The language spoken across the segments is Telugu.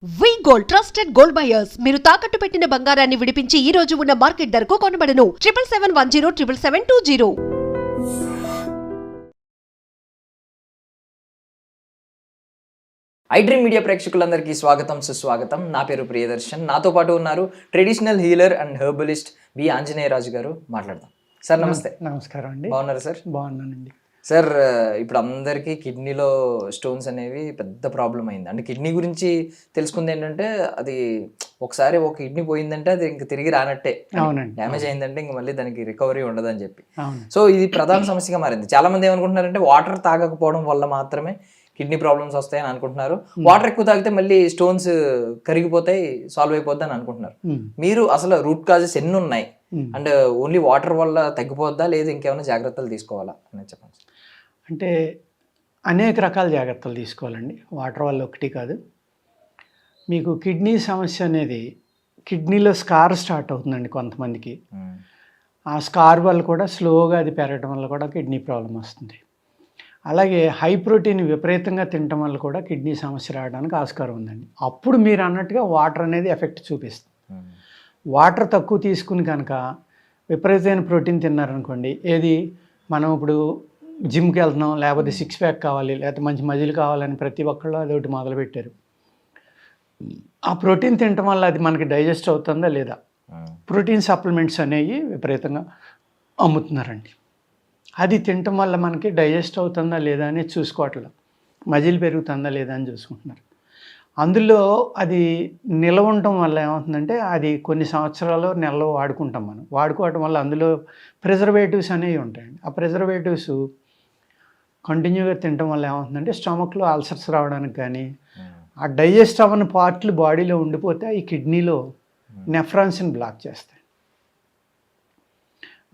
వి గోల్డ్ ట్రస్టెడ్ గోల్డ్ బయర్స్ మీరు తాకట్టు పెట్టిన బంగారాన్ని విడిపించి ఈ రోజు ఉన్న మార్కెట్ ధరకు కొనబడను 7771077720. ఐడ్రీమ్ మీడియా ప్రేక్షకులందరికీ స్వాగతం సుస్వాగతం. నా పేరు ప్రియదర్శన్. నాతో పాటు ఉన్నారు traditional healer and herbalist B Anjaneyaraju గారు. మాట్లాడదాం. సార్ నమస్తే. నమస్కారం అండి. బాగున్నారు సార్? బాగున్నానండి సార్. ఇప్పుడు అందరికీ కిడ్నీలో స్టోన్స్ అనేవి పెద్ద ప్రాబ్లం అయింది. అంటే కిడ్నీ గురించి తెలుసుకుంది ఏంటంటే అది ఒకసారి ఒక కిడ్నీ పోయిందంటే అది ఇంక తిరిగి రానట్టే. అవునండి. డ్యామేజ్ అయిందంటే ఇంక మళ్ళీ దానికి రికవరీ ఉండదని చెప్పి. అవును. సో ఇది ప్రధాన సమస్యగా మారింది. చాలా మంది ఏమనుకుంటున్నారంటే వాటర్ తాగకపోవడం వల్ల మాత్రమే కిడ్నీ ప్రాబ్లమ్స్ వస్తాయని అనుకుంటున్నారు. వాటర్ ఎక్కువ తాగితే మళ్ళీ స్టోన్స్ కరిగిపోతాయి, సాల్వ్ అయిపోద్ది అని అనుకుంటున్నారు. మీరు అసలు రూట్ కాజెస్ ఎన్ని ఉన్నాయి అండ్ ఓన్లీ వాటర్ వల్ల తగ్గిపోద్దా లేదా ఇంకేమైనా జాగ్రత్తలు తీసుకోవాలా అని చెప్పండి. అంటే అనేక రకాల జాగ్రత్తలు తీసుకోవాలండి. వాటర్ వల్ల ఒకటి కాదు. మీకు కిడ్నీ సమస్య అనేది కిడ్నీలో స్కార్ స్టార్ట్ అవుతుందండి కొంతమందికి. ఆ స్కార్ వల్ల కూడా స్లోగా అది పెరగడం వల్ల కూడా కిడ్నీ ప్రాబ్లం వస్తుంది. అలాగే హై ప్రోటీన్ విపరీతంగా తినటం వల్ల కూడా కిడ్నీ సమస్య రావడానికి ఆస్కారం ఉందండి. అప్పుడు మీరు అన్నట్టుగా వాటర్ అనేది ఎఫెక్ట్ చూపిస్తుంది. వాటర్ తక్కువ తీసుకుని కనుక విపరీతమైన ప్రోటీన్ తిన్నారనుకోండి, ఏది మనం ఇప్పుడు జిమ్కి వెళ్తున్నాం, లేకపోతే సిక్స్ ప్యాక్ కావాలి, లేకపోతే మంచి మజిల్ కావాలని ప్రతి ఒక్కళ్ళు అదొకటి మొదలుపెట్టారు. ఆ ప్రోటీన్ తినటం వల్ల అది మనకి డైజెస్ట్ అవుతుందా లేదా? ప్రోటీన్ సప్లిమెంట్స్ అనేవి విపరీతంగా అమ్ముతున్నారండి. అది తినటం వల్ల మనకి డైజెస్ట్ అవుతుందా లేదా అని చూసుకోవట్లేదు. మజిల్ పెరుగుతుందా లేదా అని చూసుకుంటున్నారు. అందులో అది నిల్వ ఉండటం వల్ల ఏమవుతుందంటే అది కొన్ని సంవత్సరాలు నెలలో వాడుకుంటాం. మనం వాడుకోవటం వల్ల అందులో ప్రిజర్వేటివ్స్ అనేవి ఉంటాయండి. ఆ ప్రిజర్వేటివ్స్ కంటిన్యూగా తినటం వల్ల ఏమవుతుందంటే స్టమక్లో అల్సర్స్ రావడానికి కానీ, ఆ డైజెస్ట్ అవ్వని పార్ట్లు బాడీలో ఉండిపోతే ఈ కిడ్నీలో నెఫ్రాన్స్ని బ్లాక్ చేస్తాయి.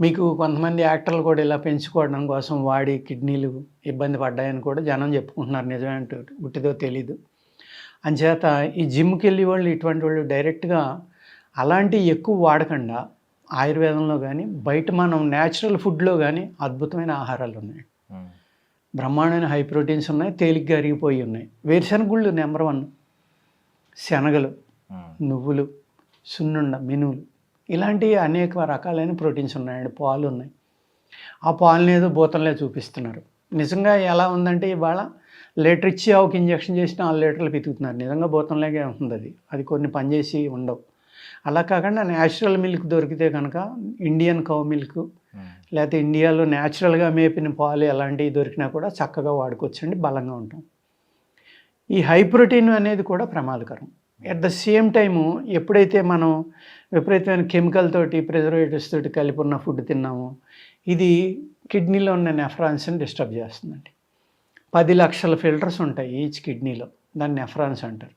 మీకు కొంతమంది యాక్టర్లు కూడా ఇలా పెంచుకోవడం కోసం వాడి కిడ్నీలు ఇబ్బంది పడ్డాయని కూడా జనం చెప్పుకుంటున్నారు. నిజమేంటో ఉట్టిదో తెలీదు. అంచేత ఈ జిమ్కి వెళ్ళే వాళ్ళు ఇటువంటి వాళ్ళు డైరెక్ట్గా అలాంటివి ఎక్కువ వాడకుండా ఆయుర్వేదంలో కానీ బయట మనం న్యాచురల్ ఫుడ్లో కానీ అద్భుతమైన ఆహారాలు ఉన్నాయి. బ్రహ్మాండమైన హై ప్రోటీన్స్ ఉన్నాయి, తేలిగ్గా అరిగిపోయి ఉన్నాయి. వేరుశనగ గుళ్ళు నెంబర్ 1, శనగలు, నువ్వులు, సున్నుండ, మినువులు, ఇలాంటి అనేక రకాలైన ప్రోటీన్స్ ఉన్నాయండి. పాలు ఉన్నాయి. ఆ పాలని ఏదో బోతంలో చూపిస్తున్నారు. నిజంగా ఎలా ఉందంటే ఇవాళ లీటర్ ఇచ్చి ఆవుకి ఇంజక్షన్ చేసిన 4 లీటర్లు పితుకుతున్నారు. నిజంగా బోతంలాగే ఉంటుంది. అది కొన్ని పనిచేసి ఉండవు. అలా కాకుండా న్యాచురల్ మిల్క్ దొరికితే కనుక ఇండియన్ కౌ మిల్క్ లేకపోతే ఇండియాలో న్యాచురల్గా మేపిన పాలు ఎలాంటివి దొరికినా కూడా చక్కగా వాడుకోవచ్చండి. బలంగా ఉంటాం. ఈ హై ప్రోటీన్ అనేది కూడా ప్రమాదకరం. ఎట్ ద సేమ్ టైము ఎప్పుడైతే మనం విపరీతమైన కెమికల్ తోటి ప్రిజర్వేటివ్స్ తోటి కలిపి ఉన్న ఫుడ్ తిన్నామో ఇది కిడ్నీలో ఉన్న నెఫ్రాన్స్ని డిస్టర్బ్ చేస్తుందండి. 10 లక్షల ఫిల్టర్స్ ఉంటాయి ఈచ్ కిడ్నీలో. దాన్ని నెఫ్రాన్స్ అంటారు.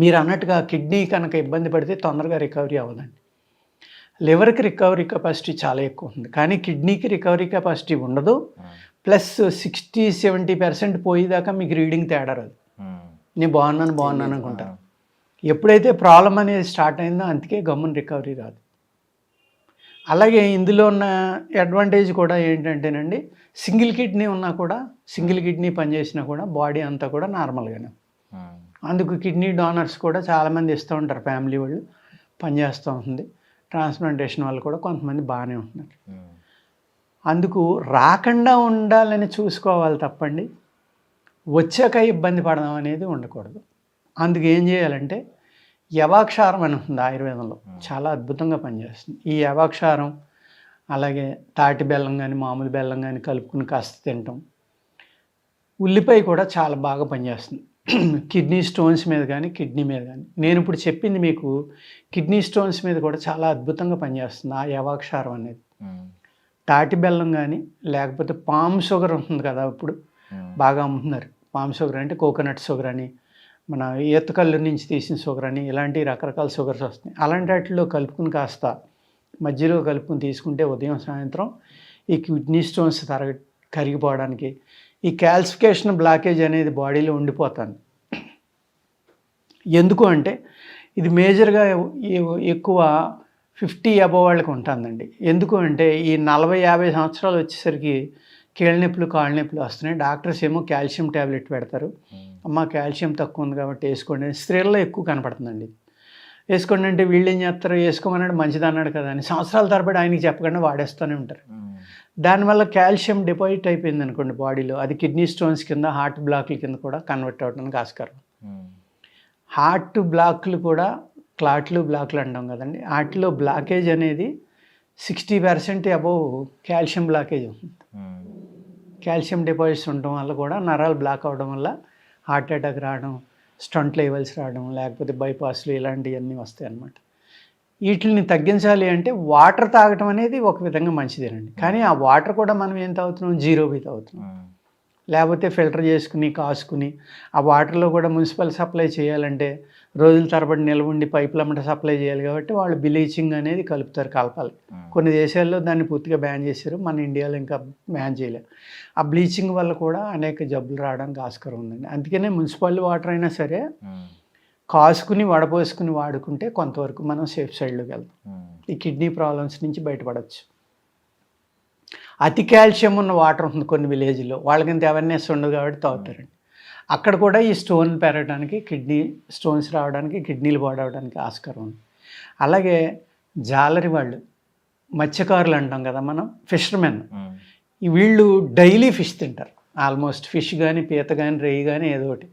మీరు అన్నట్టుగా కిడ్నీ కనుక ఇబ్బంది పడితే తొందరగా రికవరీ అవ్వదండి. లివర్కి రికవరీ కెపాసిటీ చాలా ఎక్కువ ఉంది, కానీ కిడ్నీకి రికవరీ కెపాసిటీ ఉండదు. ప్లస్ 60-70% పోయేదాకా మీకు రీడింగ్ తేడా రాదు. నేను బాగున్నాను అనుకుంటా. ఎప్పుడైతే ప్రాబ్లం అనేది స్టార్ట్ అయిందో అందుకే గమ్మున రికవరీ రాదు. అలాగే ఇందులో ఉన్న అడ్వాంటేజ్ కూడా ఏంటంటేనండి, సింగిల్ కిడ్నీ ఉన్నా కూడా, సింగిల్ కిడ్నీ పనిచేసినా కూడా బాడీ అంతా కూడా నార్మల్గానే. అందుకు కిడ్నీ డోనర్స్ కూడా చాలామంది ఇస్తూ ఉంటారు. ఫ్యామిలీ వాళ్ళు పనిచేస్తూ ఉంటుంది. ట్రాన్స్ప్లాంటేషన్ వాళ్ళు కూడా కొంతమంది బాగానే ఉంటున్నారు. అందుకు రాకుండా ఉండాలని చూసుకోవాలి తప్పండి వచ్చాక ఇబ్బంది పడడం అనేది ఉండకూడదు. అందుకు ఏం చేయాలంటే యవాక్షారం అని ఉంటుంది ఆయుర్వేదంలో, చాలా అద్భుతంగా పనిచేస్తుంది. ఈ యవాక్షారం అలాగే తాటి బెల్లం కానీ మామూలు బెల్లం కానీ కలుపుకుని కాస్త తినటం. ఉల్లిపాయ కూడా చాలా బాగా పనిచేస్తుంది కిడ్నీ స్టోన్స్ మీద కానీ కిడ్నీ మీద కానీ. నేను ఇప్పుడు చెప్పింది మీకు కిడ్నీ స్టోన్స్ మీద కూడా చాలా అద్భుతంగా పనిచేస్తుంది ఆ యవాక్షారం అనేది. తాటి బెల్లం కానీ లేకపోతే పామ్ షుగర్ ఉంటుంది కదా, ఇప్పుడు బాగా అమ్ముతున్నారు. పామ్ షుగర్ అంటే కోకోనట్ షుగర్ అని, మన ఈతకల్లు నుంచి తీసిన షుగర్ అని, ఇలాంటి రకరకాల షుగర్స్ వస్తాయి. అలాంటి వాటిలో కలుపుకుని కాస్త మధ్యలో కలుపుకుని తీసుకుంటే ఉదయం సాయంత్రం ఈ కిడ్నీ స్టోన్స్ కరిగిపోవడానికి, ఈ క్యాల్సిఫికేషన్ బ్లాకేజ్ అనేది బాడీలో ఉండిపోతుంది. ఎందుకు అంటే ఇది మేజర్గా ఎక్కువ 50 అబవ్ వాళ్ళకి ఉంటుందండి. ఎందుకు అంటే ఈ 40-50 సంవత్సరాలు వచ్చేసరికి కీళ్ళ నొప్పులు కాళ్ళ నొప్పులు వస్తున్నాయి, డాక్టర్స్ ఏమో కాల్షియం ట్యాబ్లెట్ పెడతారు, అమ్మ కాల్షియం తక్కువ ఉంది కాబట్టి వేసుకోండి. స్త్రీల్లో ఎక్కువ కనపడుతుందండి. వేసుకోండి అంటే వీళ్ళు ఏం చేస్తారు, వేసుకోమన్నాడు మంచిది అన్నాడు కదా అని సంవత్సరాల తరబడి ఆయనకి చెప్పకుండా వాడేస్తూనే ఉంటారు. దానివల్ల కాల్షియం డిపాజిట్ అయిపోయింది అనుకోండి బాడీలో, అది కిడ్నీ స్టోన్స్ కింద హార్ట్ బ్లాక్ల కింద కూడా కన్వర్ట్ అవడానికి ఆస్కారం. హార్ట్ బ్లాక్లు కూడా క్లాట్లు బ్లాక్లు అంటాం కదండి, వాటిలో బ్లాకేజ్ అనేది 60% అబోవ్ కాల్షియం బ్లాకేజ్ ఉంటుంది. కాల్షియం డిపాజిట్స్ ఉండడం వల్ల కూడా నరాలు బ్లాక్ అవ్వడం వల్ల హార్ట్ అటాక్ రావడం, స్టంట్ లెవెల్స్ రావడం, లేకపోతే బైపాస్లు ఇలాంటివన్నీ వస్తాయి అన్నమాట. వీటిని తగ్గించాలి అంటే వాటర్ తాగటం అనేది ఒక విధంగా మంచిదేనండి. కానీ ఆ వాటర్ కూడా మనం ఏం తాగుతున్నాం, 0B తాగుతున్నాం. లేకపోతే ఫిల్టర్ చేసుకుని కాసుకుని ఆ వాటర్లో కూడా మున్సిపల్ సప్లై చేయాలంటే రోజుల తరబడి నిల్వ ఉండి పైపులు అమ్మట సప్లై చేయాలి కాబట్టి వాళ్ళు బ్లీచింగ్ అనేది కలుపుతారు, కలపాలి. కొన్ని దేశాల్లో దాన్ని పూర్తిగా బ్యాన్ చేశారు, మన ఇండియాలో ఇంకా బ్యాన్ చేయలేదు. ఆ బ్లీచింగ్ వల్ల కూడా అనేక జబ్బులు రావడానికి ఆస్కారం ఉందండి. అందుకనే మున్సిపల్ వాటర్ అయినా సరే కాసుకుని వడపోసుకుని వాడుకుంటే కొంతవరకు మనం సేఫ్ సైడ్లోకి వెళ్తాం, ఈ కిడ్నీ ప్రాబ్లమ్స్ నుంచి బయటపడవచ్చు. అతి కాల్షియం ఉన్న వాటర్ ఉంటుంది కొన్ని విలేజ్లో, వాళ్ళకింత అవేర్నెస్ ఉండదు కాబట్టి తాగుతారండి. అక్కడ కూడా ఈ స్టోన్ పెరగడానికి, కిడ్నీ స్టోన్స్ రావడానికి, కిడ్నీలు పాడవడానికి ఆస్కారం ఉంది. అలాగే జాలరి వాళ్ళు, మత్స్యకారులు అంటాం కదా మనం, ఫిషర్మెన్, వీళ్ళు డైలీ ఫిష్ తింటారు. ఆల్మోస్ట్ ఫిష్ కానీ పీత కానీ రొయ్యి కానీ ఏదో ఒకటి.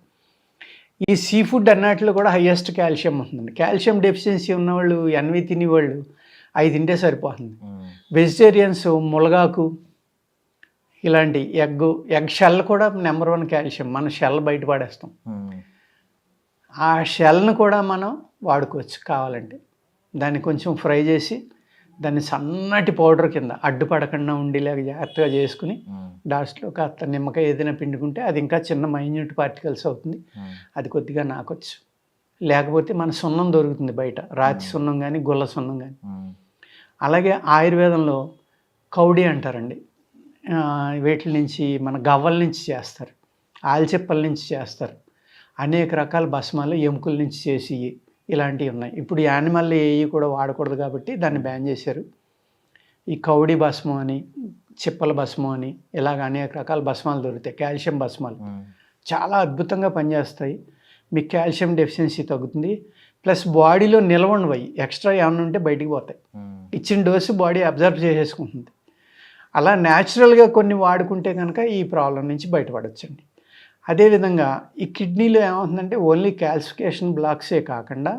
ఈ సీ ఫుడ్ అన్నట్లో కూడా హయ్యెస్ట్ కాల్షియం ఉంటుందండి. కాల్షియం డెఫిషియన్సీ ఉన్నవాళ్ళు, ఎన్వి తినేవాళ్ళు అవి తింటే సరిపోతుంది. వెజిటేరియన్స్ ములగాకు ఇలాంటి ఎగ్ షెల్ కూడా నెంబర్ 1 కాల్షియం. మనం షెల్ బయట పడేస్తాం, ఆ షెల్ను కూడా మనం వాడుకోవచ్చు కావాలంటే. దాన్ని కొంచెం ఫ్రై చేసి దాన్ని సన్నటి పౌడర్ కింద అడ్డుపడకుండా ఉండేలాగా జాగ్రత్తగా చేసుకుని దాంట్లో కాస్త నిమ్మకాయ ఏదైనా పిండుకుంటే అది ఇంకా చిన్న మైన్యూట్ పార్టికల్స్ అవుతుంది, అది కొద్దిగా నాకొచ్చు. లేకపోతే మన సున్నం దొరుకుతుంది బయట, రాతి సున్నం కానీ గుల్ల సున్నం కానీ. అలాగే ఆయుర్వేదంలో కౌడి అంటారండి, వీటి నుంచి మన గవ్వల నుంచి చేస్తారు, ఆల్చెప్పల నుంచి చేస్తారు, అనేక రకాల భస్మాలు ఎముకల నుంచి చేసి ఇలాంటివి ఉన్నాయి. ఇప్పుడు యానిమల్ ఏవి కూడా వాడకూడదు కాబట్టి దాన్ని బ్యాన్ చేశారు. ఈ కౌడి భస్మం అని, చిప్పల భస్మం అని, ఇలాగ అనేక రకాల భస్మాలు దొరుకుతాయి. కాల్షియం భస్మాలు చాలా అద్భుతంగా పనిచేస్తాయి. మీకు కాల్షియం డెఫిషియన్సీ తగ్గుతుంది, ప్లస్ బాడీలో నిల్వ ఉండవయి, ఎక్స్ట్రా ఏమైనా ఉంటే బయటికి పోతాయి. ఇచ్చిన డోసు బాడీ అబ్జర్వ్ చేసేసుకుంటుంది. అలా న్యాచురల్గా కొన్ని వాడుకుంటే కనుక ఈ ప్రాబ్లం నుంచి బయటపడవచ్చండి. అదేవిధంగా ఈ కిడ్నీలో ఏమవుతుందంటే ఓన్లీ క్యాల్సిఫికేషన్ బ్లాక్సే కాకుండా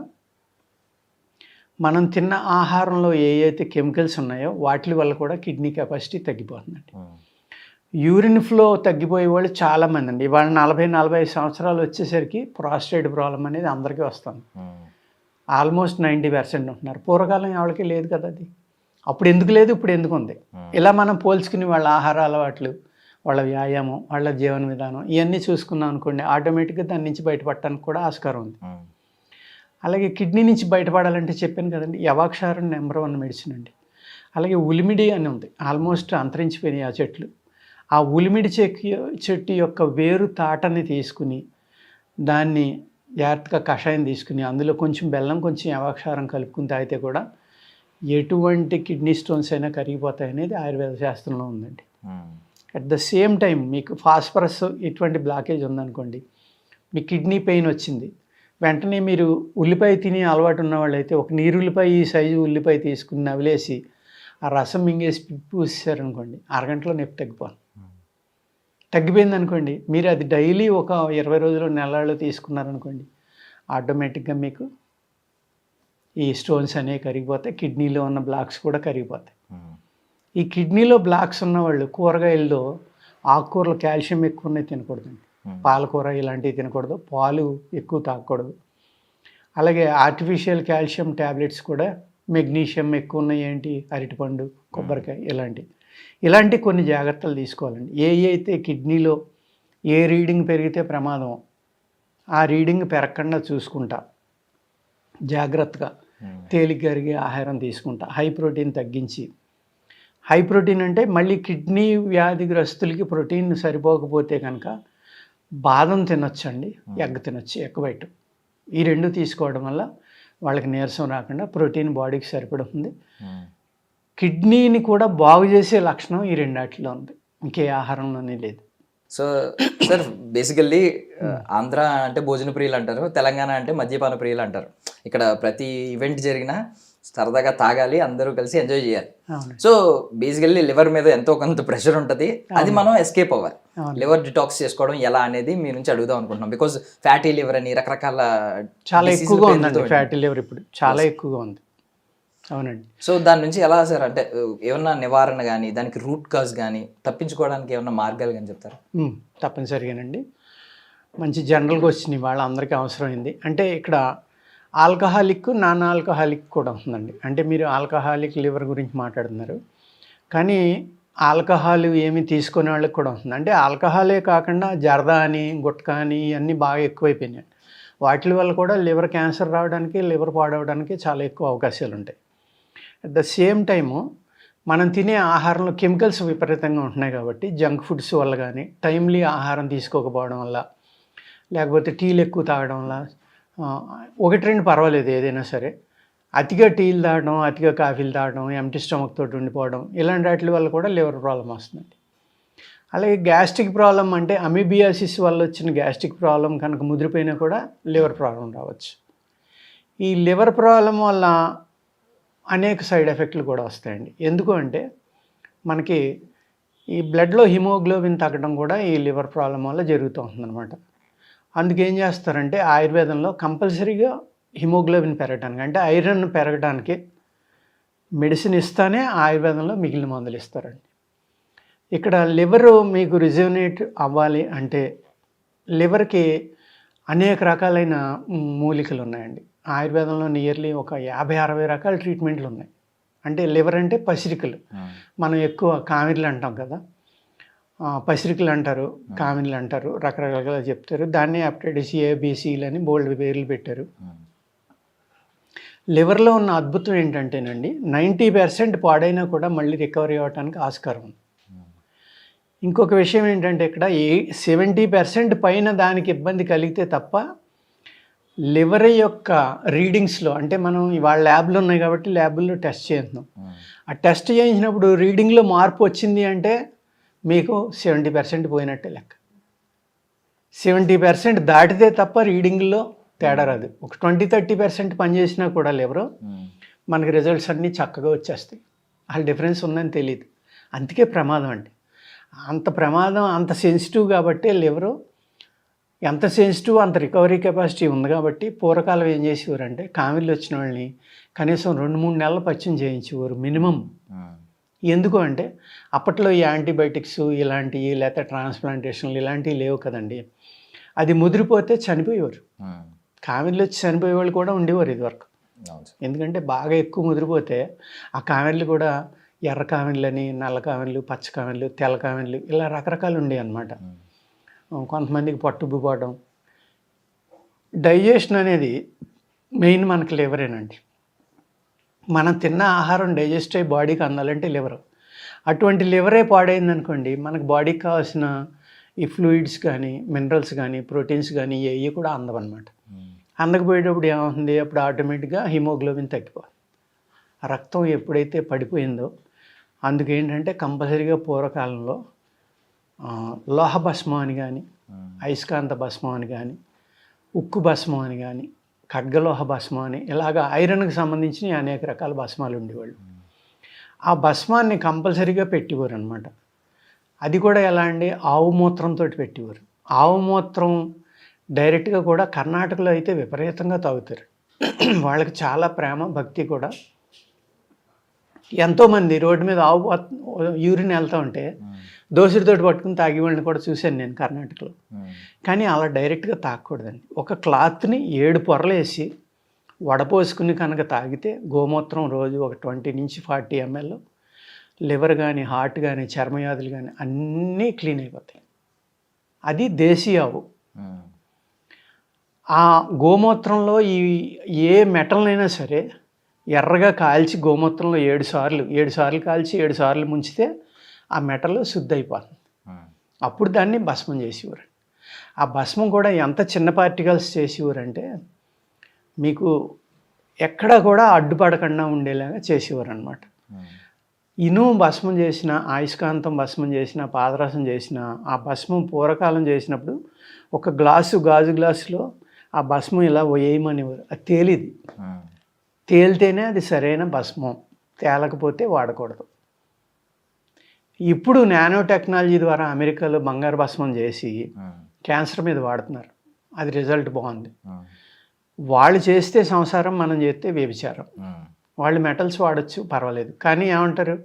మనం తిన్న ఆహారంలో ఏ అయితే కెమికల్స్ ఉన్నాయో వాటి వల్ల కూడా కిడ్నీ కెపాసిటీ తగ్గిపోతుందండి. యూరిన్ ఫ్లో తగ్గిపోయే వాళ్ళు చాలామంది అండి. ఇవాళ 40-45 సంవత్సరాలు వచ్చేసరికి ప్రాస్టేట్ ప్రాబ్లం అనేది అందరికీ వస్తుంది. ఆల్మోస్ట్ 90% ఉంటున్నారు. పూర్వకాలం ఎవరికి లేదు కదా అది. అప్పుడు ఎందుకు లేదు, ఇప్పుడు ఎందుకు ఉంది. ఇలా మనం పోల్చుకుని వాళ్ళ ఆహార అలవాట్లు, వాళ్ళ వ్యాయామం, వాళ్ళ జీవన విధానం ఇవన్నీ చూసుకున్నాం అనుకోండి, ఆటోమేటిక్గా దాని నుంచి బయటపడటానికి కూడా ఆస్కారం ఉంది. అలాగే కిడ్నీ నుంచి బయటపడాలంటే చెప్పాను కదండి, యవాక్షారం నెంబర్ 1 మెడిసిన్ అండి. అలాగే ఉలిమిడి అని ఉంది, ఆల్మోస్ట్ అంతరించిపోయినాయి ఆ చెట్లు. ఆ ఉలిమిడి చెట్టు యొక్క వేరు తాటని తీసుకుని దాన్ని జాగ్రత్తగా కషాయం తీసుకుని అందులో కొంచెం బెల్లం, కొంచెం యవాక్షారం కలుపుకుని తాగితే కూడా ఎటువంటి కిడ్నీ స్టోన్స్ అయినా కరిగిపోతాయి అనేది ఆయుర్వేద శాస్త్రంలో ఉందండి. అట్ ద సేమ్ టైం మీకు ఫాస్ఫరస్ ఇటువంటి బ్లాకేజ్ ఉందనుకోండి, మీ కిడ్నీ పెయిన్ వచ్చింది, వెంటనే మీరు ఉల్లిపాయ తిని అలవాటు ఉన్న వాళ్ళైతే ఒక నీరుల్లిపాయ ఈ సైజు ఉల్లిపాయ తీసుకుని నవిలేసి ఆ రసం మింగేసి పూసేసారనుకోండి, అరగంటలో నొప్పి తగ్గిపోయింది అనుకోండి. మీరు అది డైలీ ఒక 20 రోజులు నెలల్లో తీసుకున్నారనుకోండి, ఆటోమేటిక్గా మీకు ఈ స్టోన్స్ అనేవి కరిగిపోతాయి, కిడ్నీలో ఉన్న బ్లాక్స్ కూడా కరిగిపోతాయి. ఈ కిడ్నీలో బ్లాక్స్ ఉన్నవాళ్ళు కూరగాయల్లో ఆకుకూరలు కాల్షియం ఎక్కువ ఉన్నాయి తినకూడదండి. పాలకూర ఇలాంటివి తినకూడదు, పాలు ఎక్కువ తాగకూడదు. అలాగే ఆర్టిఫిషియల్ కాల్షియం ట్యాబ్లెట్స్ కూడా మెగ్నీషియం ఎక్కువ ఉన్నాయి, ఏంటి అరటిపండు, కొబ్బరికాయ ఇలాంటి కొన్ని జాగ్రత్తలు తీసుకోవాలండి. అయితే కిడ్నీలో ఏ రీడింగ్ పెరిగితే ప్రమాదం ఆ రీడింగ్ పెరగకుండా చూసుకుంటా జాగ్రత్తగా తేలిక కరిగే ఆహారం తీసుకుంటా, హై ప్రోటీన్ తగ్గించి. హై ప్రోటీన్ అంటే మళ్ళీ కిడ్నీ వ్యాధిగ్రస్తులకి ప్రోటీన్ సరిపోకపోతే కనుక బాదం తినొచ్చండి, ఎగ్ తినొచ్చు, ఎగ్ వైట్. ఈ 2 తీసుకోవడం వల్ల వాళ్ళకి నీరసం రాకుండా ప్రోటీన్ బాడీకి సరిపడుతుంది. కిడ్నీని కూడా బాగు చేసే లక్షణం ఈ 2 ఉంది. ఇంకే ఆహారంలోనే లేదు. సో సార్ బేసికల్లీ ఆంధ్ర అంటే భోజన ప్రియులు అంటారు, తెలంగాణ అంటే మద్యపాన ప్రియులు అంటారు. ఇక్కడ ప్రతి ఈవెంట్ జరిగినా సరదాగా తాగాలి, అందరూ కలిసి ఎంజాయ్ చేయాలి. సో బేసికల్లీ లివర్ మీద ఎంతో కొంత ప్రెషర్ ఉంటుంది, అది మనం ఎస్కేప్ అవ్వాలి. లివర్ డిటాక్స్ చేసుకోవడం ఎలా అనేది మీ నుంచి అడుగుదాం అనుకుంటున్నాం. బికాజ్ ఫ్యాటీ లివర్ అని రకరకాల చాలా ఎక్కువగా ఉందండి ఫ్యాటీ లివర్ ఇప్పుడు, చాలా ఎక్కువగా ఉంది. అవునండి. సో దాని నుంచి ఎలా సార్, అంటే ఏమన్నా నివారణ కానీ దానికి రూట్ కాజ్ కానీ తప్పించుకోవడానికి ఏమన్నా మార్గాలు కానీ చెప్తారా? తప్పనిసరిగానండి. మంచి జనరల్గా వచ్చినాయి, వాళ్ళ అందరికీ అవసరమైంది. అంటే ఇక్కడ ఆల్కహాలిక్, నాన్ ఆల్కహాలిక్ కూడా ఉంటుందండి. అంటే మీరు ఆల్కహాలిక్ లివర్ గురించి మాట్లాడుతున్నారు, కానీ ఆల్కహాల్ ఏమి తీసుకునే వాళ్ళకి కూడా ఉంటుంది. అంటే ఆల్కహాలే కాకుండా జర్దా అని, గుట్కా అని ఇవన్నీ బాగా ఎక్కువైపోయినాయి. వాటి వల్ల కూడా లివర్ క్యాన్సర్ రావడానికి, లివర్ పాడవడానికి చాలా ఎక్కువ అవకాశాలు ఉంటాయి. అట్ ద సేమ్ టైము మనం తినే ఆహారంలో కెమికల్స్ విపరీతంగా ఉంటున్నాయి కాబట్టి జంక్ ఫుడ్స్ వల్ల కానీ, టైమ్లీ ఆహారం తీసుకోకపోవడం వల్ల, లేకపోతే టీలు ఎక్కువ తాగడం వల్ల, ఒకటి రెండు పర్వాలేదు ఏదైనా సరే, అతిగా టీలు తాగడం, అతిగా కాఫీలు తాగడం, ఎంటీ స్టమక్ తోటి ఉండిపోవడం, ఇలాంటి వాటి వల్ల కూడా లివర్ ప్రాబ్లం వస్తుంది. అలాగే గ్యాస్ట్రిక్ ప్రాబ్లం అంటే అమీబియాసిస్ వల్ల వచ్చిన గ్యాస్ట్రిక్ ప్రాబ్లం కనుక ముదిరిపోయినా కూడా లివర్ ప్రాబ్లం రావచ్చు. ఈ లివర్ ప్రాబ్లం వల్ల అనేక సైడ్ ఎఫెక్ట్లు కూడా వస్తాయండి. ఎందుకు అంటే మనకి ఈ బ్లడ్లో హిమోగ్లోబిన్ తగ్గడం కూడా ఈ లివర్ ప్రాబ్లం వల్ల జరుగుతూ ఉంటుందన్నమాట. అందుకేం చేస్తారంటే ఆయుర్వేదంలో కంపల్సరీగా హిమోగ్లోబిన్ పెరగడానికి, అంటే ఐరన్ పెరగడానికి మెడిసిన్ ఇస్తానే ఆయుర్వేదంలో మిగిలిన మందులు ఇస్తారండి. ఇక్కడ లివర్ మీకు రిజర్వేట్ అవ్వాలి అంటే లివర్కి అనేక రకాలైన మూలికలు ఉన్నాయండి. ఆయుర్వేదంలో నియర్లీ ఒక 50-60 రకాల ట్రీట్మెంట్లు ఉన్నాయి. అంటే లివర్ అంటే పసిరికలు, మనం ఎక్కువ కామిర్లు అంటాం కదా, పసిరికలు అంటారు, కామిర్లు అంటారు, రకరకాలుగా చెప్తారు. దాన్ని హెపటైటిస్ ఏ, బీసీలు అని బోల్డ్ పేర్లు పెట్టారు. లివర్లో ఉన్న అద్భుతం ఏంటంటేనండి 90% పాడైనా కూడా మళ్ళీ రికవరీ అవ్వడానికి ఆస్కారం ఉంది. ఇంకొక విషయం ఏంటంటే ఇక్కడ 70% పైన దానికి ఇబ్బంది కలిగితే తప్ప లివర్ యొక్క రీడింగ్స్లో, అంటే మనం ఇవాళ ల్యాబ్లు ఉన్నాయి కాబట్టి ల్యాబుల్లో టెస్ట్ చేస్తున్నాం. ఆ టెస్ట్ చేయించినప్పుడు రీడింగ్లో మార్పు వచ్చింది అంటే మీకు 70% పోయినట్టే లెక్క. 70% దాటితే తప్ప రీడింగ్లో తేడా రాదు. ఒక 20-30% పనిచేసినా కూడా లివరు మనకి రిజల్ట్స్ అన్నీ చక్కగా వచ్చేస్తాయి. ఆ డిఫరెన్స్ ఉందని తెలియదు. అందుకే ప్రమాదం అండి, అంత ప్రమాదం, అంత సెన్సిటివ్ కాబట్టి లివరు ఎంత సెన్సిటివ్ అంత రికవరీ కెపాసిటీ ఉంది. కాబట్టి పూర్వకాలం ఏం చేసేవారంటే కామిర్లు వచ్చిన వాళ్ళని కనీసం 2-3 నెలలు పచ్చిం చేయించేవారు మినిమం. ఎందుకు అంటే అప్పట్లో ఈ యాంటీబయాటిక్స్ ఇలాంటివి, లేకపోతే ట్రాన్స్ప్లాంటేషన్లు ఇలాంటివి లేవు కదండి. అది ముదిరిపోతే చనిపోయేవారు. కామిర్లు వచ్చి చనిపోయే వాళ్ళు కూడా ఉండేవారు ఇదివరకు. ఎందుకంటే బాగా ఎక్కువ ముదిరిపోతే ఆ కామిర్లు కూడా ఎర్ర కామిర్లని, నల్ల కామిర్లు, పచ్చ కామిర్లు, తెల్ల కామిర్లు ఇలా రకరకాలు ఉండేవి అన్నమాట. కొంతమందికి పట్టుబిపోవడం. డైజెషన్ అనేది మెయిన్ మనకి లివరేనండి. మనం తిన్న ఆహారం డైజెస్ట్ అయ్యి బాడీకి అందాలంటే లివర్. అటువంటి లివరే పాడైందనుకోండి, మనకు బాడీకి కావాల్సిన ఈ ఫ్లూయిడ్స్ కానీ, మినరల్స్ కానీ, ప్రోటీన్స్ కానీ ఇవి కూడా అందవన్నమాట. అందకపోయేటప్పుడు ఏమవుతుంది, అప్పుడు ఆటోమేటిక్గా హిమోగ్లోబిన్ తగ్గిపోతుంది. ఆ రక్తం ఎప్పుడైతే పడిపోయిందో అందుకేంటంటే కంపల్సరీగా పూర్వకాలంలో లోహ భస్మం అని కానీ, అయస్కాంత భస్మం అని కానీ, ఉక్కు భస్మం అని కానీ, ఖడ్గలోహ భస్మం అని ఇలాగ ఐరన్కి సంబంధించిన అనేక రకాల భస్మాలు ఉండేవాళ్ళు. ఆ భస్మాన్ని కంపల్సరీగా పెట్టేవారు అనమాట. అది కూడా ఎలా అండి, ఆవు మూత్రంతో పెట్టేవారు. ఆవు మూత్రం డైరెక్ట్గా కూడా కర్ణాటకలో అయితే విపరీతంగా తాగుతారు. వాళ్ళకి చాలా ప్రేమ భక్తి కూడా. ఎంతోమంది రోడ్డు మీద ఆవు యూరిన్ వెళ్తూ ఉంటే దోసుడితోటి పట్టుకుని తాగి వాళ్ళని కూడా చూశాను నేను కర్ణాటకలో. కానీ అలా డైరెక్ట్గా తాగకూడదండి. ఒక క్లాత్ని 7 పొరలు వేసి వడపోసుకుని కనుక తాగితే గోమూత్రం రోజు ఒక 20-40 ml లివర్ కానీ, హార్ట్ కానీ, చర్మవ్యాధులు కానీ అన్నీ క్లీన్ అయిపోతాయి. అది దేశీ ఆవు. ఆ గోమూత్రంలో ఏ మెటల్నైనా సరే ఎర్రగా కాల్చి గోమూత్రంలో 7 సార్లు కాల్చి 7 సార్లు ముంచితే ఆ మెటల్ శుద్ధి అయిపోతుంది. అప్పుడు దాన్ని భస్మం చేసేవారు. ఆ భస్మం కూడా ఎంత చిన్న పార్టికల్స్ చేసేవారంటే మీకు ఎక్కడా కూడా అడ్డుపడకుండా ఉండేలాగా చేసేవారు అనమాట. ఇనుము భస్మం చేసిన, అయస్కాంతం భస్మం చేసిన, పాదరసం చేసిన, ఆ భస్మం పూర్వకాలం చేసినప్పుడు ఒక గాజు గ్లాసులో ఆ భస్మం ఇలా వేయమనేవారు. అది తేలిది. తేలితేనే అది సరైన భస్మం, తేలకపోతే వాడకూడదు. ఇప్పుడు నానో టెక్నాలజీ ద్వారా అమెరికాలో బంగారు భస్మం చేసి క్యాన్సర్ మీద వాడుతున్నారు. అది రిజల్ట్ బాగుంది. వాళ్ళు చేస్తే సంసారం, మనం చేస్తే వ్యభిచారం. వాళ్ళు మెటల్స్ వాడచ్చు, పర్వాలేదు. కానీ ఏమంటారు,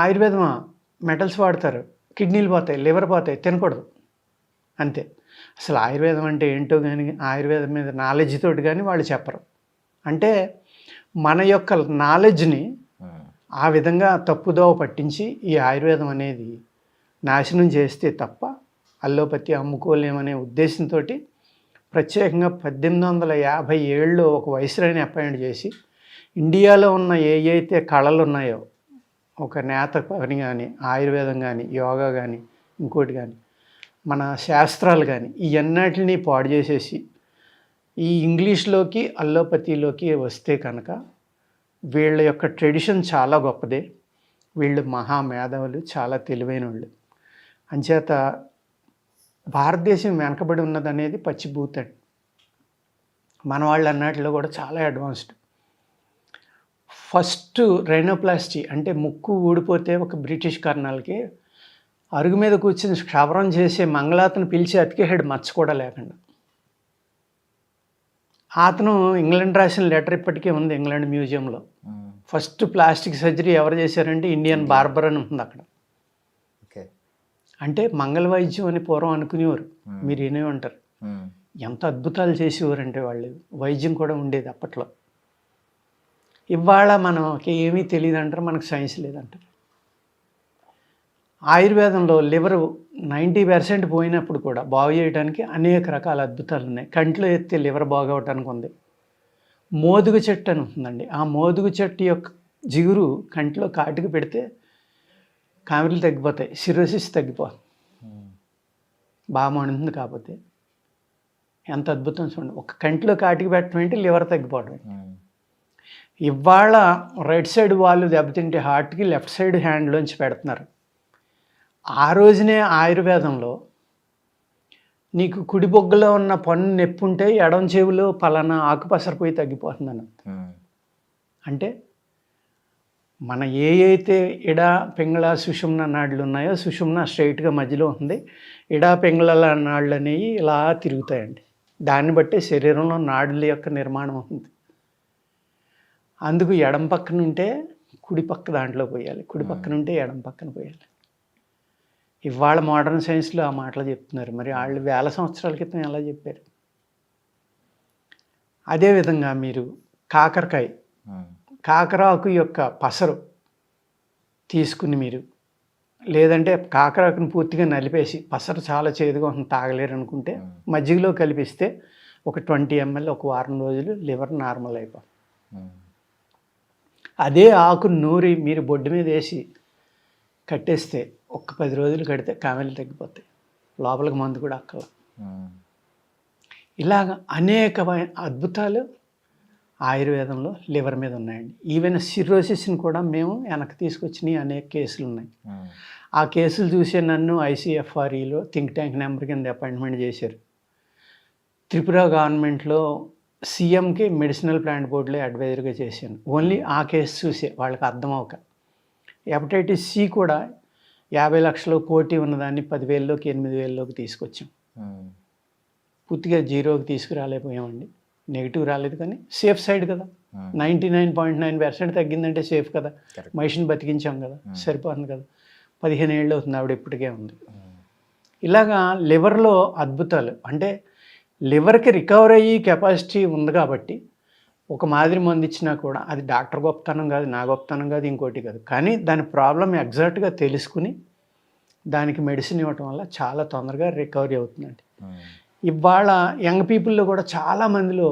ఆయుర్వేదమా, మెటల్స్ వాడతారు, కిడ్నీలు పోతాయి, లివర్ పోతాయి, తినకూడదు, అంతే. అసలు ఆయుర్వేదం అంటే ఏంటో కానీ, ఆయుర్వేదం మీద నాలెడ్జ్ తోటి కానీ వాళ్ళు చెప్పరు. అంటే మన యొక్క నాలెడ్జ్ని ఆ విధంగా తప్పుదోవ పట్టించి ఈ ఆయుర్వేదం అనేది నాశనం చేస్తే తప్ప అల్లోపతి అమ్ముకోలేమనే ఉద్దేశంతో ప్రత్యేకంగా 1857లో ఒక వైస్రాయ్ని అపాయింట్ చేసి ఇండియాలో ఉన్న అయితే కళలు ఉన్నాయో, ఒక నేత పని కానీ, ఆయుర్వేదం కానీ, యోగా కానీ, ఇంకోటి కానీ, మన శాస్త్రాలు కానీ, ఇవన్నిటిని పాడు చేసేసి ఈ ఇంగ్లీష్లోకి అల్లోపతిలోకి వస్తే కనుక వీళ్ళ యొక్క ట్రెడిషన్ చాలా గొప్పదే. వీళ్ళు మహామేధావులు, చాలా తెలివైన వాళ్ళు. అంచేత భారతదేశం వెనకబడి ఉన్నదనేది పచ్చిబూతండి. మన వాళ్ళు అన్నట్లో కూడా చాలా అడ్వాన్స్డ్. ఫస్ట్ రైనోప్లాస్టీ అంటే ముక్కు ఊడిపోతే ఒక బ్రిటిష్ కర్నల్కి అరుగు మీద కూర్చుని క్షవరం చేసే మంగళాతను పిలిచి అతికేసాడు, మచ్చ కూడా లేకుండా. అతను ఇంగ్లాండ్ రాసిన లెటర్ ఇప్పటికే ఉంది ఇంగ్లాండ్ మ్యూజియంలో. ఫస్ట్ ప్లాస్టిక్ సర్జరీ ఎవరు చేశారంటే ఇండియన్ బార్బర్ అని ఉంటుంది అక్కడ. అంటే మంగళ వైద్యం అని పూర్వం అనుకునేవారు, మీరు ఏనే ఉంటారు. ఎంత అద్భుతాలు చేసేవారంటే వాళ్ళు, వైద్యం కూడా ఉండేది అప్పట్లో. ఇవాళ మనకి ఏమీ తెలియదు అంటారు, మనకు సైన్స్ లేదంటారు. ఆయుర్వేదంలో లివర్ 90% పోయినప్పుడు కూడా బాగు చేయడానికి అనేక రకాల అద్భుతాలు ఉన్నాయి. కంట్లో ఎత్తే లివర్ బాగవటానికి ఉంది. మోదుగు చెట్టు అని ఉంటుందండి. ఆ మోదుగు చెట్టు యొక్క జిగురు కంట్లో కాటుకు పెడితే కామెర్లు తగ్గిపోతాయి, సిరోసిస్ తగ్గిపోతుంది. బాగా మండుతుంది. కాకపోతే ఎంత అద్భుతం చూడండి, ఒక కంట్లో కాటికి పెట్టడం ఏంటి, లివర్ తగ్గిపోవడం. ఇవాళ రైట్ సైడ్ వాళ్ళు దెబ్బతింటే హార్ట్కి లెఫ్ట్ సైడ్ హ్యాండ్లోంచి పెడుతున్నారు. ఆ రోజునే ఆయుర్వేదంలో నీకు కుడి బొగ్గలో ఉన్న పన్ను నొప్పి ఉంటే ఎడం చెవిలో పలానా ఆకుపసరిపోయి తగ్గిపోతుందని. అంటే మన అయితే ఇడా పింగళ సుషుమ్న నాడులు ఉన్నాయో, సుషుమ్న స్ట్రైట్గా మధ్యలో ఉంది, ఇడా పింగళ నాడులు అనేవి ఇలా తిరుగుతాయండి. దాన్ని బట్టే శరీరంలో నాడుల యొక్క నిర్మాణం అవుతుంది. అందుకు ఎడం పక్కన ఉంటే కుడి పక్క దాంట్లో పోయాలి, కుడి పక్కన ఉంటే ఎడం పక్కన పోయాలి. ఇవాళ మోడర్న్ సైన్స్లో ఆ మాటలు చెప్తున్నారు. మరి వాళ్ళు 1000 సంవత్సరాల క్రితం ఎలా చెప్పారు? అదేవిధంగా మీరు కాకరాకు యొక్క పసరు తీసుకుని మీరు, లేదంటే కాకరాకుని పూర్తిగా నలిపేసి, పసరు చాలా చేదుగా ఉంటుంది తాగలేరు అనుకుంటే మజ్జిగలో కలిపిస్తే ఒక 20 ml ఒక వారం రోజులు లివర్ నార్మల్ అయిపోతుంది. అదే ఆకు నూరి మీరు బొడ్డు మీద వేసి కట్టేస్తే ఒక్క 10 రోజులు కడితే కామెలు తగ్గిపోతాయి, లోపలికి మందు కూడా అక్కల. ఇలాగ అనేకమైన అద్భుతాలు ఆయుర్వేదంలో లివర్ మీద ఉన్నాయండి. ఈవెన్ సిరోసిస్ని కూడా మేము వెనక్కి తీసుకొచ్చినాయి అనేక కేసులు ఉన్నాయి. ఆ కేసులు చూసే నన్ను ICFREలో థింక్ ట్యాంక్ నెంబర్ కింద అపాయింట్మెంట్ చేశారు. త్రిపుర గవర్నమెంట్లో సీఎంకి మెడిసినల్ ప్లాంట్ బోర్డులో అడ్వైజర్గా చేశాను. ఓన్లీ ఆ కేసు చూసే వాళ్ళకి అర్థం అవ్వక. హెపటైటిస్ C కూడా 50 లక్షలు కోటి ఉన్నదాన్ని 10,000లోకి 8,000లోకి తీసుకొచ్చాం. పూర్తిగా జీరోకి తీసుకురాలేకపోయామండి. నెగిటివ్ రాలేదు కానీ సేఫ్ సైడ్ కదా. 99.9% తగ్గిందంటే సేఫ్ కదా. మనిషిని బతికించాం కదా, సరిపోతుంది కదా. 15 ఏళ్ళు అవుతుంది, ఆవిడ ఇప్పటికే ఉంది. ఇలాగా లివర్లో అద్భుతాలు. అంటే లివర్కి రికవర్ అయ్యి కెపాసిటీ ఉంది కాబట్టి ఒక మాదిరి మందు ఇచ్చినా కూడా అది డాక్టర్ గొప్పతనం కాదు, నా గొప్పతనం కాదు, ఇంకోటి కాదు. కానీ దాని ప్రాబ్లం ఎగ్జాక్ట్గా తెలుసుకుని దానికి మెడిసిన్ ఇవ్వటం వల్ల చాలా తొందరగా రికవరీ అవుతుందండి. ఇవాళ యంగ్ పీపుల్లో కూడా చాలామందిలో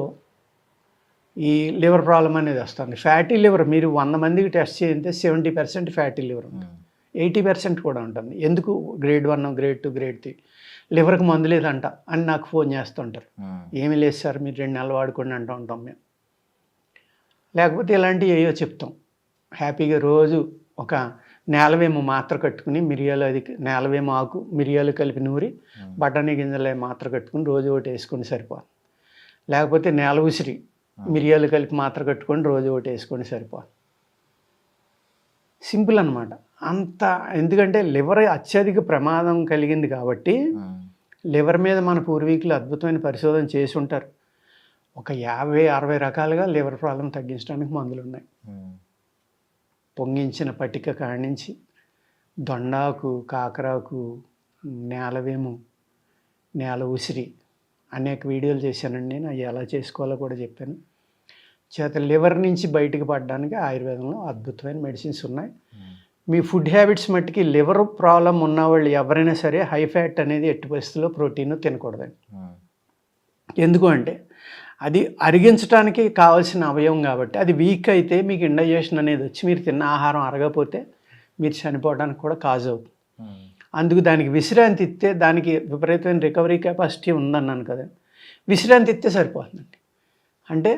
ఈ లివర్ ప్రాబ్లం అనేది వస్తుంది. ఫ్యాటీ లివర్ మీరు 100 మందికి టెస్ట్ చేస్తే 70% ఫ్యాటీ లివర్ ఉంటుంది, 80% కూడా ఉంటుంది. ఎందుకు? గ్రేడ్ 1, గ్రేడ్ 2, గ్రేడ్ 3 లివర్కి మందు లేదంట అని నాకు ఫోన్ చేస్తుంటారు. ఏమీ లేదు సార్, మీరు 2 నెలలు వాడుకోండి అంటూ ఉంటాం మేము. లేకపోతే ఇలాంటివి ఏయో చెప్తాం. హ్యాపీగా రోజు ఒక నేలవేము మాత్ర కట్టుకుని మిరియాలు అది నేలవేము ఆకు మిరియాలు కలిపి నూరి బఠానీ గింజలు మాత్ర కట్టుకుని రోజు ఒకటి వేసుకొని సరిపోదు. లేకపోతే నేల ఉసిరి మిరియాలు కలిపి మాత్ర కట్టుకొని రోజు ఒకటి వేసుకొని సరిపోదు. సింపుల్ అనమాట. అంత ఎందుకంటే లివర్ అత్యధిక ప్రమాదం కలిగింది కాబట్టి లివర్ మీద మన పూర్వీకులు అద్భుతమైన పరిశోధన చేసి ఉంటారు. ఒక 50-60 రకాలుగా లివర్ ప్రాబ్లం తగ్గించడానికి మందులు ఉన్నాయి. పొంగించిన పటిక కాడించి దొండాకు, కాకరాకు, నేలవేము, నేల ఉసిరి అనేక వీడియోలు చేశానండి నేను. అవి ఎలా చేసుకోవాలో కూడా చెప్పాను. చేత లివర్ నుంచి బయటకు పడడానికి ఆయుర్వేదంలో అద్భుతమైన మెడిసిన్స్ ఉన్నాయి. మీ ఫుడ్ హ్యాబిట్స్ మట్టుకి లివర్ ప్రాబ్లం ఉన్నవాళ్ళు ఎవరైనా సరే హై ఫ్యాట్ అనేది ఎట్టి పరిస్థితుల్లో ప్రోటీన్ తినకూడదండి. ఎందుకు అంటే అది అరిగించడానికి కావాల్సిన అవయవం కాబట్టి అది వీక్ అయితే మీకు ఇండైజెషన్ అనేది వచ్చి మీరు తిన్న ఆహారం అరగకపోతే మీరు చనిపోవడానికి కూడా కాజ్ అవుతుంది. అందుకు దానికి విశ్రాంతి ఇస్తే దానికి విపరీతమైన రికవరీ కెపాసిటీ ఉందన్నాను కదా, విశ్రాంతి ఇస్తే సరిపోతుందండి. అంటే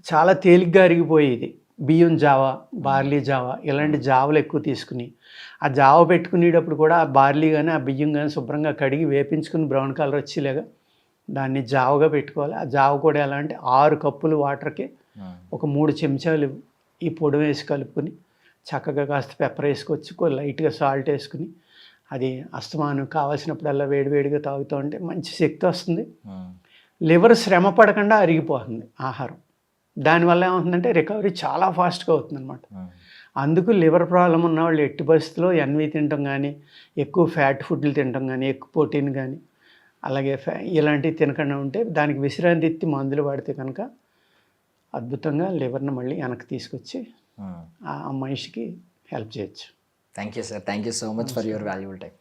చాలా తేలిగ్గా అరిగిపోయేది బియ్యం జావా, బార్లీ జావా ఇలాంటి జావలు ఎక్కువ తీసుకుని ఆ జావ పెట్టుకునేటప్పుడు కూడా ఆ బార్లీ కానీ ఆ బియ్యం కానీ శుభ్రంగా కడిగి వేపించుకుని బ్రౌన్ కలర్ వచ్చేలాగా దాన్ని జావగా పెట్టుకోవాలి. ఆ జావ కూడా ఎలా అంటే 6 కప్పులు వాటర్కి ఒక 3 చెంచాలు ఈ పొడి వేసి కలుపుకొని చక్కగా కాస్త పెప్పర్ వేసుకొచ్చి లైట్గా సాల్ట్ వేసుకుని అది అస్తమానం కావాల్సినప్పుడల్లా వేడివేడిగా తాగుతూ ఉంటే మంచి శక్తి వస్తుంది. లివర్ శ్రమ పడకుండా అరిగిపోతుంది ఆహారం. దానివల్ల ఏమవుతుందంటే రికవరీ చాలా ఫాస్ట్గా అవుతుంది అనమాట. అందుకు లివర్ ప్రాబ్లం ఉన్న వాళ్ళు ఎట్టి పరిస్థితుల్లో ఎన్వి తినటం కానీ, ఎక్కువ ఫ్యాట్ ఫుడ్లు తినటం కానీ, ఎక్కువ ప్రోటీన్ కానీ అలాగే ఇలాంటివి తినకుండా ఉంటే దానికి విశ్రాంతి ఇచ్చి మందులు వాడితే కనుక అద్భుతంగా లివర్ని మళ్ళీ వెనక్కి తీసుకొచ్చి ఆ మనిషికి హెల్ప్ చేయొచ్చు. Thank you sir, thank you so much for your valuable time.